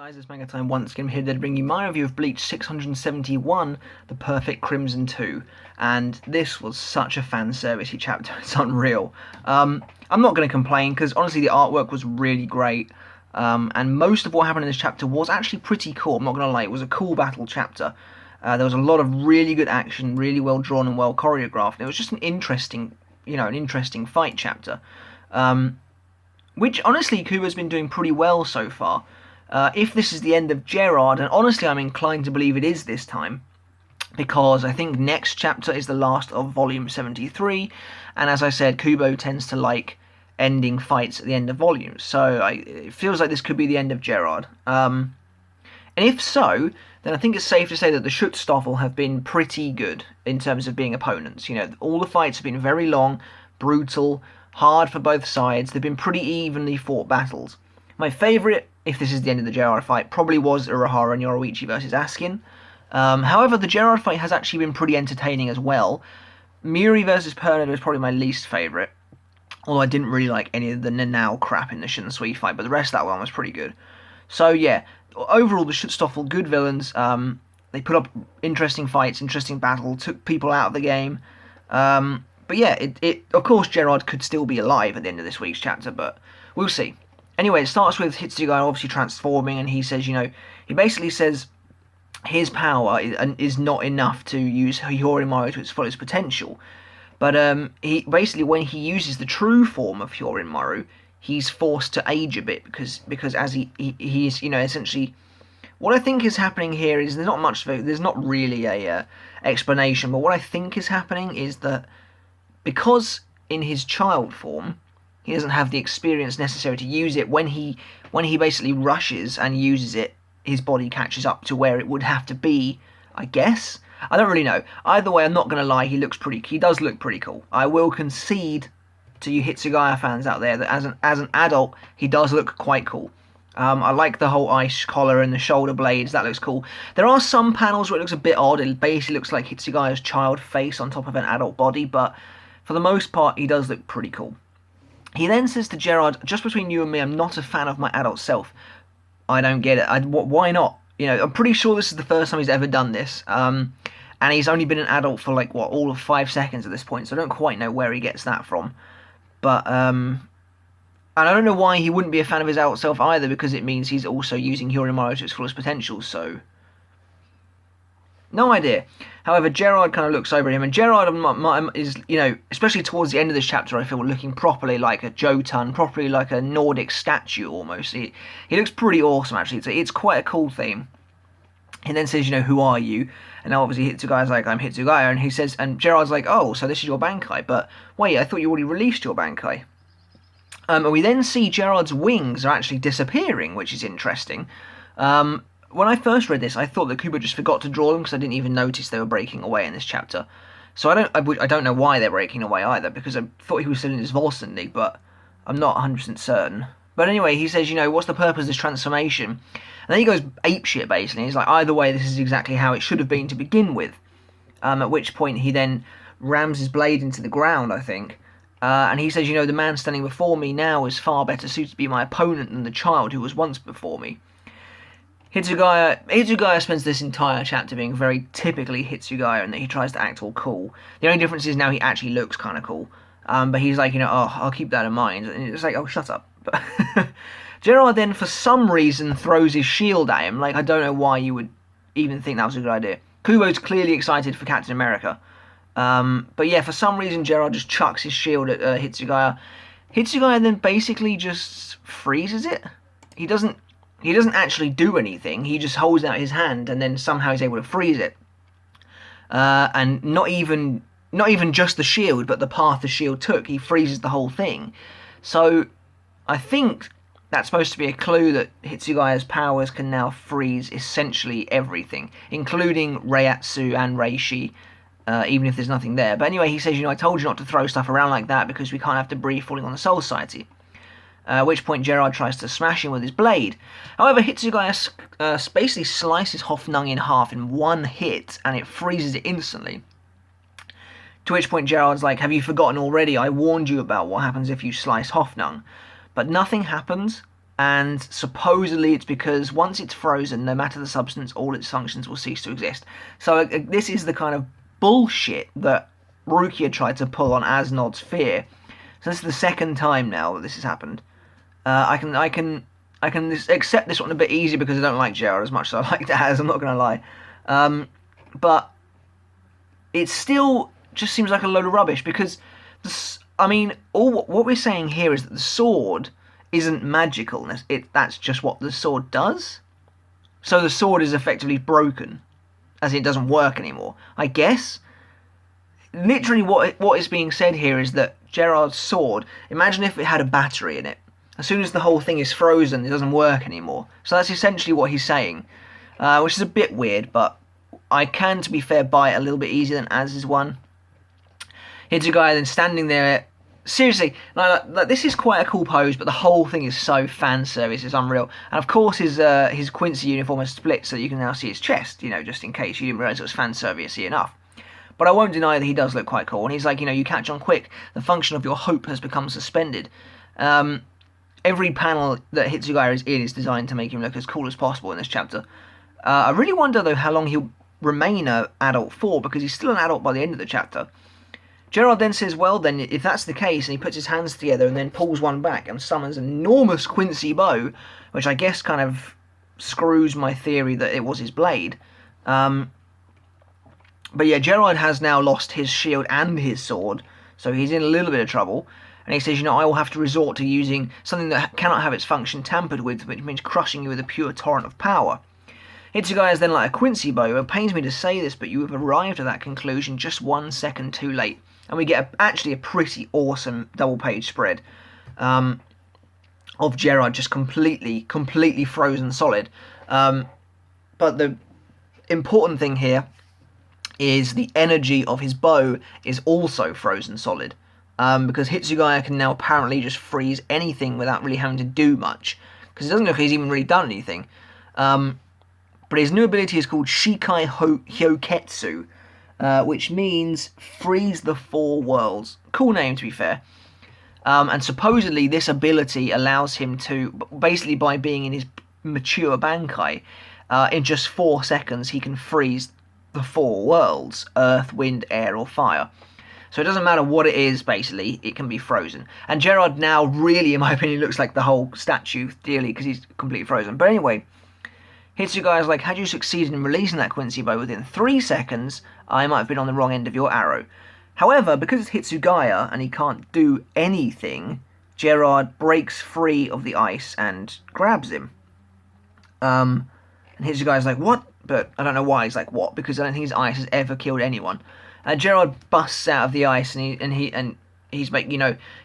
guys, it's Manga time once again. I'm here to bring you my review of Bleach 671, The Perfect Crimson 2. And this was such a fan-servicey chapter, it's unreal. I'm not going to complain, because honestly the artwork was really great. And most of what happened in this chapter was actually pretty cool, I'm not going to lie. It was a cool battle chapter. There was a lot of really good action, really well drawn and well choreographed. It was just an interesting, an interesting fight chapter. Which, honestly, Kuba's been doing pretty well so far. If this is the end of Gerard, and honestly I'm inclined to believe it is this time, because I think next chapter is the last of Volume 73, and as I said, Kubo tends to like ending fights at the end of volumes, so it feels like this could be the end of Gerard. And if so, then I think it's safe to say that the Schutzstaffel have been pretty good in terms of being opponents. All the fights have been very long, brutal, hard for both sides. They've been pretty evenly fought battles. My favourite, if this is the end of the Gerard fight, probably was Urahara and Yoruichi versus Askin. However, the Gerard fight has actually been pretty entertaining as well. Muri versus Pernod is probably my least favourite, although I didn't really like any of the Nanao crap in the Shinsui fight, but the rest of that one was pretty good. So yeah, overall the Schutzstaffel, good villains. They put up interesting fights, interesting battle, took people out of the game. But yeah, of course Gerard could still be alive at the end of this week's chapter, but we'll see. Anyway, it starts with Hitsugaya obviously transforming, and he says, he basically says his power is not enough to use Hyorimaru to its fullest potential. But he basically, when he uses the true form of Hyorimaru, he's forced to age a bit, because as he is, essentially, what I think is happening here is there's not really a explanation, but what I think is happening is that because in his child form, he doesn't have the experience necessary to use it, when he basically rushes and uses it, his body catches up to where it would have to be, I guess. I don't really know. Either way, I'm not going to lie, he does look pretty cool. I will concede to you Hitsugaya fans out there that as an adult, he does look quite cool. I like the whole ice collar and the shoulder blades, that looks cool. There are some panels where it looks a bit odd, it basically looks like Hitsugaya's child face on top of an adult body, but for the most part, he does look pretty cool. He then says to Gerard, just between you and me, I'm not a fan of my adult self. I don't get it. Why not? I'm pretty sure this is the first time he's ever done this. And he's only been an adult for, all of 5 seconds at this point, so I don't quite know where he gets that from. But, and I don't know why he wouldn't be a fan of his adult self either, because it means he's also using Hyorimaru to its fullest potential, so no idea. However, Gerard kind of looks over at him, and Gerard is, especially towards the end of this chapter, I feel, looking properly like a Jotun, properly like a Nordic statue almost. He looks pretty awesome, actually. It's quite a cool theme. He then says, who are you? And now obviously Hitsugaya's like, I'm Hitsugaya, and he says, and Gerard's like, oh, so this is your Bankai, but wait, I thought you already released your Bankai. And we then see Gerard's wings are actually disappearing, which is interesting. When I first read this, I thought that Kubo just forgot to draw them, because I didn't even notice they were breaking away in this chapter. So I don't know why they're breaking away either, because I thought he was still in his Volson but I'm not 100% certain. But anyway, he says, what's the purpose of this transformation? And then he goes apeshit, basically. He's like, either way, this is exactly how it should have been to begin with. At which point he then rams his blade into the ground, I think. And he says, the man standing before me now is far better suited to be my opponent than the child who was once before me. Hitsugaya spends this entire chapter being very typically Hitsugaya, and that he tries to act all cool. The only difference is now he actually looks kind of cool. But he's like, oh, I'll keep that in mind. And it's like, oh, shut up. But Gerard then, for some reason, throws his shield at him. I don't know why you would even think that was a good idea. Kubo's clearly excited for Captain America. But yeah, for some reason, Gerard just chucks his shield at Hitsugaya. Hitsugaya then basically just freezes it. He doesn't actually do anything. He just holds out his hand, and then somehow he's able to freeze it. And not even just the shield, but the path the shield took. He freezes the whole thing. So I think that's supposed to be a clue that Hitsugaya's powers can now freeze essentially everything, including Reiatsu and Reishi, even if there's nothing there. But anyway, he says, I told you not to throw stuff around like that because we can't have debris falling on the Soul Society. At which point Gerard tries to smash him with his blade. However, Hitsugaya basically slices Hoffnung in half in one hit, and it freezes it instantly. To which point Gerard's like, have you forgotten already? I warned you about what happens if you slice Hoffnung. But nothing happens. and supposedly it's because once it's frozen, no matter the substance, all its functions will cease to exist. So this is the kind of bullshit that Rukia tried to pull on Asnod's fear. So this is the second time now that this has happened. I can accept this one a bit easier because I don't like Gerard as much as I liked Az, I'm not going to lie. But it still just seems like a load of rubbish because, what we're saying here is that the sword isn't magical. That's just what the sword does. So the sword is effectively broken, as it doesn't work anymore. I guess. Literally what is being said here is that Gerard's sword, imagine if it had a battery in it. As soon as the whole thing is frozen, it doesn't work anymore. So that's essentially what he's saying, which is a bit weird, but I can, to be fair, buy it a little bit easier than Az's one. Hitsugaya then standing there. Seriously, like, this is quite a cool pose, but the whole thing is so fan service, it's unreal. And of course his Quincy uniform has split so that you can now see his chest, just in case you didn't realise it was fan service-y enough. But I won't deny that he does look quite cool, and he's like, you catch on quick, the function of your hope has become suspended. Every panel that Hitsugaya is in is designed to make him look as cool as possible in this chapter. I really wonder, though, how long he'll remain an adult for, because he's still an adult by the end of the chapter. Gerard then says, well then, if that's the case, and he puts his hands together and then pulls one back and summons an enormous Quincy bow, which I guess kind of screws my theory that it was his blade. But yeah, Gerard has now lost his shield and his sword, so he's in a little bit of trouble. And he says, I will have to resort to using something that cannot have its function tampered with, which means crushing you with a pure torrent of power. Hitsugaya is then like a Quincy bow. It pains me to say this, but you have arrived at that conclusion just 1 second too late. And we get actually a pretty awesome double-page spread of Gerard just completely frozen solid. But the important thing here is the energy of his bow is also frozen solid. Because Hitsugaya can now apparently just freeze anything without really having to do much. Because it doesn't look like he's even really done anything. But his new ability is called Shikai Hyoketsu, which means freeze the 4 worlds. Cool name, to be fair. And supposedly this ability allows him to, basically by being in his mature Bankai, in just 4 seconds he can freeze the 4 worlds: earth, wind, air, or fire. So it doesn't matter what it is, basically, it can be frozen. And Gerard now really, in my opinion, looks like the whole statue, dearly, because he's completely frozen. But anyway, Hitsugaya's like, had you succeeded in releasing that Quincy bow within 3 seconds, I might have been on the wrong end of your arrow. However, because it's Hitsugaya and he can't do anything, Gerard breaks free of the ice and grabs him. And Hitsugaya's like, what? But I don't know why he's like, what? Because I don't think his ice has ever killed anyone. Gerard busts out of the ice and he's like,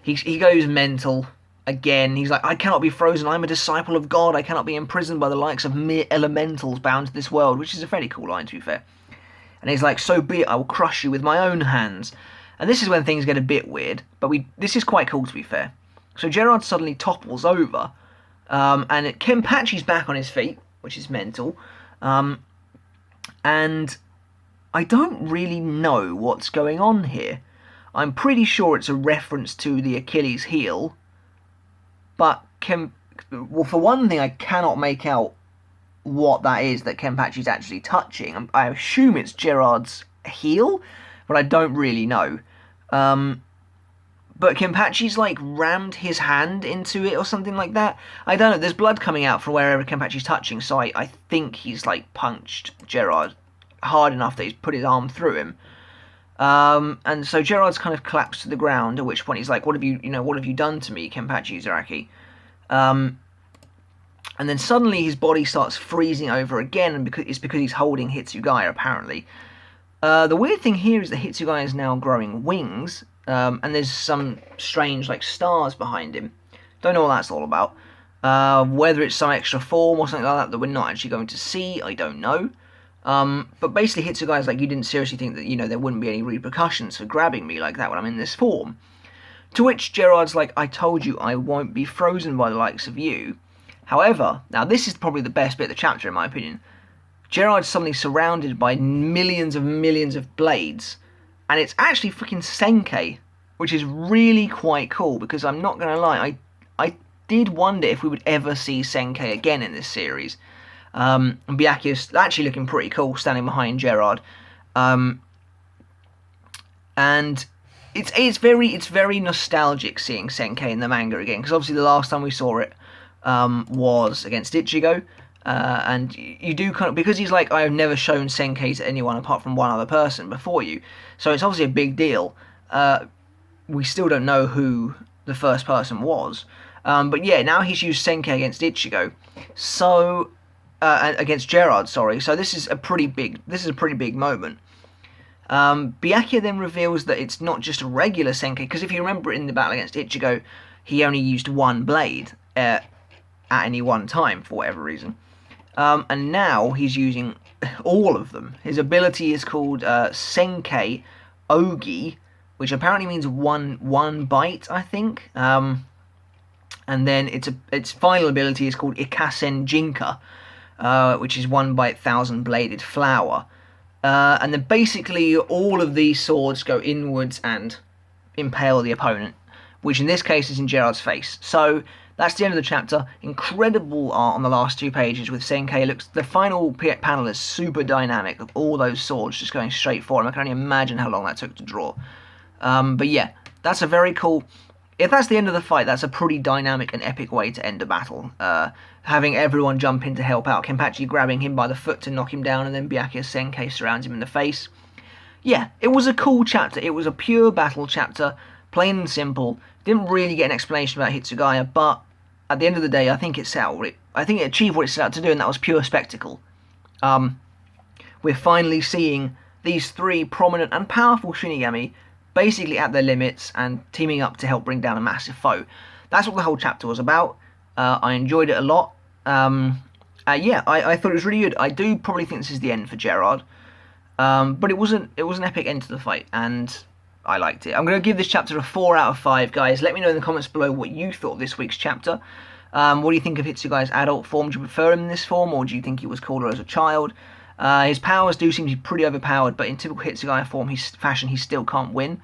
he goes mental again. He's like, I cannot be frozen. I'm a disciple of God. I cannot be imprisoned by the likes of mere elementals bound to this world, which is a fairly cool line, to be fair. And he's like, so be it. I will crush you with my own hands. And this is when things get a bit weird, but this is quite cool, to be fair. So Gerard suddenly topples over, and Kenpachi's back on his feet, which is mental. And I don't really know what's going on here. I'm pretty sure it's a reference to the Achilles heel, but for one thing, I cannot make out what that is that Kenpachi's actually touching. I assume it's Gerard's heel, but I don't really know. But Kenpachi's like rammed his hand into it or something like that. I don't know, there's blood coming out from wherever Kenpachi's touching, so I think he's like punched Gerard hard enough that he's put his arm through him. And so Gerard's kind of collapsed to the ground, at which point he's like, what have you done to me, Kenpachi Uzuraki? And then suddenly his body starts freezing over again, and it's because he's holding Hitsugaya, apparently. The weird thing here is that Hitsugaya is now growing wings, and there's some strange, like, stars behind him. Don't know what that's all about. Whether it's some extra form or something like that we're not actually going to see, I don't know. But basically Hitsugaya's like, you didn't seriously think that, there wouldn't be any repercussions for grabbing me like that when I'm in this form. To which Gerard's like, I told you I won't be frozen by the likes of you. However, now this is probably the best bit of the chapter in my opinion. Gerard's suddenly surrounded by millions of blades, and it's actually freaking Senkei, which is really quite cool, because I'm not going to lie, did wonder if we would ever see Senkei again in this series. And Byakuya's actually looking pretty cool, standing behind Gerard. And it's very nostalgic seeing Senkei in the manga again, because obviously the last time we saw it was against Ichigo, and you do kind of, because he's like, I have never shown Senkei to anyone apart from one other person before you, so it's obviously a big deal. We still don't know who the first person was, but yeah, now he's used Senkei against Ichigo, so against Gerard, sorry. So this is a pretty big moment. Byakuya then reveals that it's not just a regular Senkei, because if you remember in the battle against Ichigo, he only used one blade at any one time for whatever reason. And now he's using all of them. His ability is called Senkei Ogi, which apparently means one bite, I think. And then its final ability is called Ikasen Jinka, which is 1 bite 1,000 bladed flower. And then basically all of these swords go inwards and impale the opponent, which in this case is in Gerard's face. So that's the end of the chapter. Incredible art on the last 2 pages with Senkei. The final panel is super dynamic, of all those swords just going straight for him. I can only imagine how long that took to draw. But yeah, that's a very cool... If that's the end of the fight, that's a pretty dynamic and epic way to end a battle. Having everyone jump in to help out, Kenpachi grabbing him by the foot to knock him down, and then Byakuya Senkei surrounds him in the face. Yeah, it was a cool chapter. It was a pure battle chapter, plain and simple. Didn't really get an explanation about Hitsugaya, but at the end of the day, I think it achieved what it set out to do, and that was pure spectacle. We're finally seeing these 3 prominent and powerful Shinigami basically at their limits and teaming up to help bring down a massive foe. That's what the whole chapter was about. I enjoyed it a lot. Yeah, I thought it was really good. I do probably think this is the end for Gerard, but it was an epic end to the fight, and I liked it. I'm going to give this chapter a 4 out of 5, guys. Let me know in the comments below what you thought of this week's chapter. What do you think of Hitsugaya's adult form? Do you prefer him in this form, or do you think he was cooler as a child? His powers do seem to be pretty overpowered, but in typical Hitsugaya fashion, he still can't win.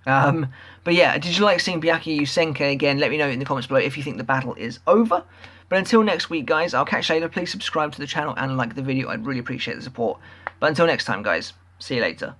But yeah, did you like seeing Byakuya use Senkei again? Let me know in the comments below if you think the battle is over. But until next week, guys, I'll catch you later. Please subscribe to the channel and like the video. I'd really appreciate the support. But until next time, guys, see you later.